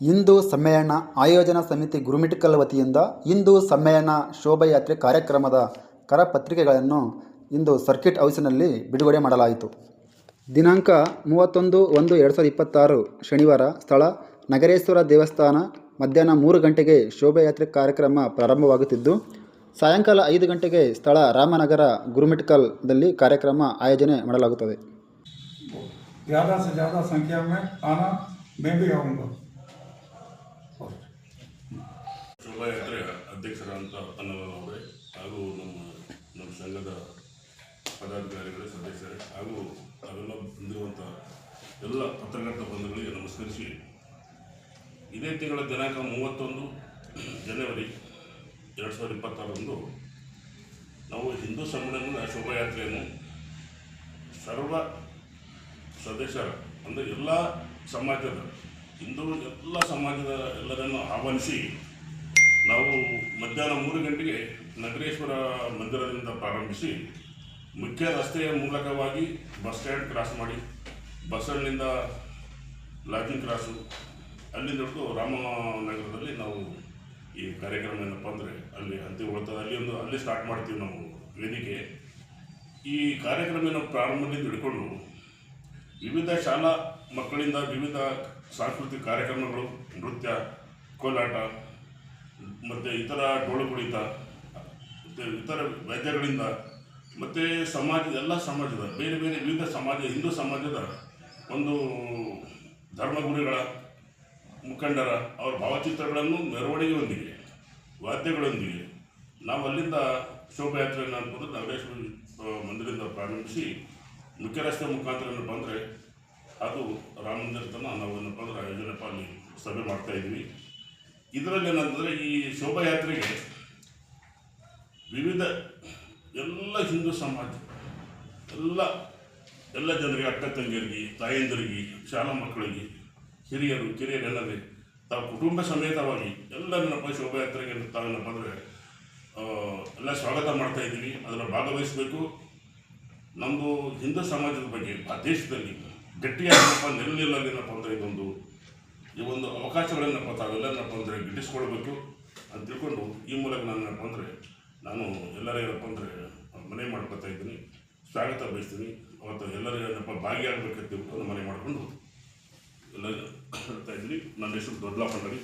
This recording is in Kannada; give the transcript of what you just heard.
ಹಿಂದೂ ಸಮ್ಮೇಳನ ಆಯೋಜನಾ ಸಮಿತಿ ಗುರುಮಿಠಕಲ್ ವತಿಯಿಂದ ಹಿಂದೂ ಸಮ್ಮೇಳನ ಶೋಭಾಯಾತ್ರೆ ಕಾರ್ಯಕ್ರಮದ ಕರಪತ್ರಿಕೆಗಳನ್ನು ಇಂದು ಸರ್ಕಿಟ್ ಹೌಸಿನಲ್ಲಿ ಬಿಡುಗಡೆ ಮಾಡಲಾಯಿತು. ದಿನಾಂಕ 31/1/2026 ಶನಿವಾರ. ಸ್ಥಳ ನಗರೇಶ್ವರ ದೇವಸ್ಥಾನ. ಮಧ್ಯಾಹ್ನ 3 ಗಂಟೆಗೆ ಶೋಭಾಯಾತ್ರೆ ಕಾರ್ಯಕ್ರಮ ಪ್ರಾರಂಭವಾಗುತ್ತಿದ್ದು, ಸಾಯಂಕಾಲ 5 ಗಂಟೆಗೆ ಸ್ಥಳ ರಾಮನಗರ ಗುರುಮಿಠಕಲ್ದಲ್ಲಿ ಕಾರ್ಯಕ್ರಮ ಆಯೋಜನೆ ಮಾಡಲಾಗುತ್ತದೆ. ज़्यादा से ज़्यादा संख्या में आना, मैं भी आऊँगा. ಶೋಭಾಯಾತ್ರೆಯ ಅಧ್ಯಕ್ಷರಾದಂಥ ಅನ್ನವರವರೇ ಹಾಗೂ ನಮ್ಮ ಸಂಘದ ಪದಾಧಿಕಾರಿಗಳೇ, ಸದಸ್ಯರೇ ಹಾಗೂ ಅವೆಲ್ಲ ಬಂದಿರುವಂಥ ಎಲ್ಲ ಪತ್ರಕರ್ತ ಬಂಧುಗಳಿಗೆ ನಮಸ್ಕರಿಸಿ, ಇದೇ ತಿಂಗಳ ದಿನಾಂಕ 31 ಜನವರಿ 2026 ನಾವು ಹಿಂದೂ ಸಮ್ಮೇಳನದ ಶೋಭಾಯಾತ್ರೆಯನ್ನು ಸರ್ವ ಸದಸ್ಯರ ಅಂದರೆ ಎಲ್ಲ ಸಮಾಜದ ಹಿಂದೂ ಎಲ್ಲ ಸಮಾಜದ ಎಲ್ಲರನ್ನು ಆಹ್ವಾನಿಸಿ ನಾವು ಮಧ್ಯಾಹ್ನ 3 ಗಂಟೆಗೆ ನಗರೇಶ್ವರ ಮಂದಿರದಿಂದ ಪ್ರಾರಂಭಿಸಿ ಮುಖ್ಯ ರಸ್ತೆಯ ಮೂಲಕವಾಗಿ ಬಸ್ ಸ್ಟ್ಯಾಂಡ್ ಕ್ರಾಸ್ ಮಾಡಿ, ಬಸ್ ಸ್ಟ್ಯಾಂಡ್ನಿಂದ ಲಾಜಿಂಗ್ ಕ್ರಾಸು, ಅಲ್ಲಿಂದ ಹಿಡಿದು ರಾಮನಗರದಲ್ಲಿ ನಾವು ಈ ಕಾರ್ಯಕ್ರಮ ಏನಪ್ಪ ಅಂದರೆ ಅಲ್ಲಿ ಅಂತ್ಯಗೊಳ್ತದೆ. ಅಲ್ಲಿ ಸ್ಟಾರ್ಟ್ ಮಾಡ್ತೀವಿ ನಾವು ವೇದಿಕೆ. ಈ ಕಾರ್ಯಕ್ರಮ ಪ್ರಾರಂಭದಿಂದ ಹಿಡ್ಕೊಂಡು ವಿವಿಧ ಶಾಲಾ ಮಕ್ಕಳಿಂದ ವಿವಿಧ ಸಾಂಸ್ಕೃತಿಕ ಕಾರ್ಯಕ್ರಮಗಳು, ನೃತ್ಯ, ಕೋಲಾಟ ಮತ್ತು ಇತರ ಡೊಳ್ಳು ಕುಣಿತ ಮತ್ತು ಇತರ ವಾದ್ಯಗಳಿಂದ ಮತ್ತು ಎಲ್ಲ ಸಮಾಜದ ಬೇರೆ ಬೇರೆ ವಿವಿಧ ಹಿಂದೂ ಸಮಾಜದ ಒಂದು ಧರ್ಮಗುರುಗಳ ಮುಖಂಡರ ಅವರ ಭಾವಚಿತ್ರಗಳನ್ನು ಮೆರವಣಿಗೆಯೊಂದಿಗೆ ವಾದ್ಯಗಳೊಂದಿಗೆ ನಾವು ಅಲ್ಲಿಂದ ಶೋಭಾಯಾತ್ರೆಯನ್ನು ಅನ್ಬೋದು ನಗರೇಶ್ವರ ಮಂದಿರದಿಂದ ಪ್ರಾರಂಭಿಸಿ ಮುಖ್ಯ ರಸ್ತೆ ಮುಖಾಂತರ ಏನಪ್ಪ ಅಂದರೆ ಅದು ರಾಮ ಮಂದಿರ ತನಕ ನಾವು ಏನಪ್ಪ ಅಂದರೆ ಆಯೋಜನೆಪ್ಪ ಅಲ್ಲಿ ಸಭೆ ಮಾಡ್ತಾಯಿದ್ವಿ. ಇದರಲ್ಲಿ ಏನಂತಂದರೆ ಈ ಶೋಭಾಯಾತ್ರೆಗೆ ವಿವಿಧ ಎಲ್ಲ ಹಿಂದೂ ಸಮಾಜ ಎಲ್ಲ ಜನರಿಗೆ, ಅಕ್ಕ ತಂಗಿಯರಿಗೆ, ತಾಯಂದಿರಿಗೆ, ಶಾಲಾ ಮಕ್ಕಳಿಗೆ, ಹಿರಿಯರು ಕಿರಿಯರೆಲ್ಲವೇ ತಾವು ಕುಟುಂಬ ಸಮೇತವಾಗಿ ಎಲ್ಲರನ್ನಪ್ಪ ಶೋಭಾಯಾತ್ರೆಗೆ ತಾವೇನಪ್ಪ ಅಂದರೆ ಎಲ್ಲ ಸ್ವಾಗತ ಮಾಡ್ತಾಯಿದ್ದೀವಿ. ಅದನ್ನು ಭಾಗವಹಿಸಬೇಕು. ನಮ್ಮದು ಹಿಂದೂ ಸಮಾಜದ ಬಗ್ಗೆ ಆ ದೇಶದಲ್ಲಿ ಗಟ್ಟಿಯಾಗಪ್ಪ ನೆಲೆನಿಲ್ಲದೇನಪ್ಪ ಅಂದರೆ ಈ ಒಂದು ಅವಕಾಶಗಳನ್ನಪ್ಪ ತಾವೆಲ್ಲನಪ್ಪ ಅಂದರೆ ಗಿಟ್ಟಿಸ್ಕೊಳ್ಬೇಕು ಅಂತ ತಿಳ್ಕೊಂಡು ಈ ಮೂಲಕ ನಾನೇನಪ್ಪ ಅಂದರೆ ನಾನು ಎಲ್ಲರಿಗೇನಪ್ಪ ಅಂದರೆ ಮನೆ ಮಾಡ್ಕೊತಾ ಇದ್ದೀನಿ, ಸ್ವಾಗತ ಬಯಸ್ತೀನಿ. ಅವತ್ತು ಎಲ್ಲರಿಗೇನಪ್ಪ ಭಾಗಿಯಾಗಬೇಕಂತ ತಿಳ್ಕೊಂಡು ಮನೆ ಮಾಡಿಕೊಂಡು ಎಲ್ಲ ಹೇಳ್ತಾ ಇದ್ದೀನಿ. ನನ್ನ ಹೆಸರು ದೊಡ್ಡಲ ಪಂಡರಿ.